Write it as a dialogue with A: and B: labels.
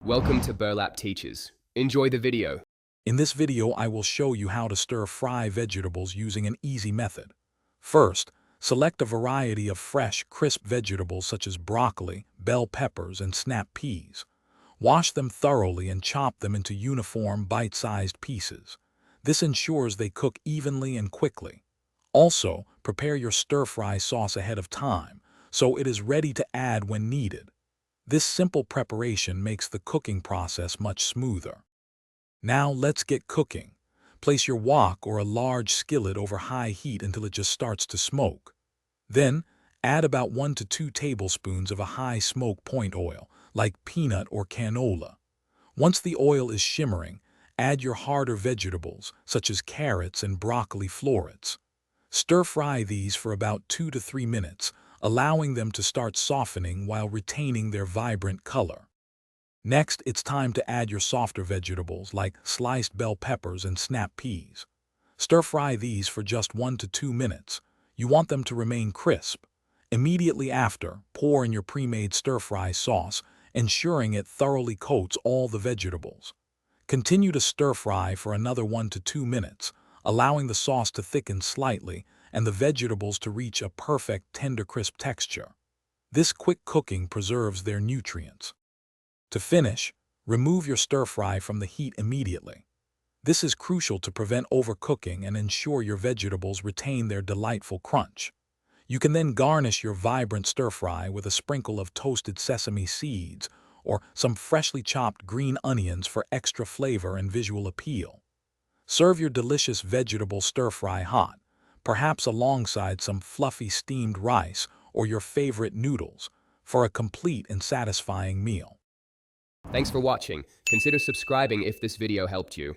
A: Welcome to Burlap Teachers. Enjoy the video.
B: In this video, I will show you how to stir-fry vegetables using an easy method. First, select a variety of fresh, crisp vegetables such as broccoli, bell peppers, and snap peas. Wash them thoroughly and chop them into uniform, bite-sized pieces. This ensures they cook evenly and quickly. Also, prepare your stir-fry sauce ahead of time, so it is ready to add when needed. This simple preparation makes the cooking process much smoother. Now let's get cooking. Place your wok or a large skillet over high heat until it just starts to smoke. Then, add about 1 to 2 tablespoons of a high smoke point oil, like peanut or canola. Once the oil is shimmering, add your harder vegetables, such as carrots and broccoli florets. Stir-fry these for about 2 to 3 minutes, allowing them to start softening while retaining their vibrant color. Next, it's time to add your softer vegetables like sliced bell peppers and snap peas. Stir-fry these for just 1 to 2 minutes. You want them to remain crisp. Immediately after, pour in your pre-made stir-fry sauce, ensuring it thoroughly coats all the vegetables. Continue to stir-fry for another 1 to 2 minutes, allowing the sauce to thicken slightly and the vegetables to reach a perfect tender crisp texture. This quick cooking preserves their nutrients. To finish, remove your stir-fry from the heat immediately. This is crucial to prevent overcooking and ensure your vegetables retain their delightful crunch. You can then garnish your vibrant stir-fry with a sprinkle of toasted sesame seeds or some freshly chopped green onions for extra flavor and visual appeal. Serve your delicious vegetable stir-fry hot, perhaps alongside some fluffy steamed rice or your favorite noodles, for a complete and satisfying meal.
A: Thanks for watching. Consider subscribing if this video helped you.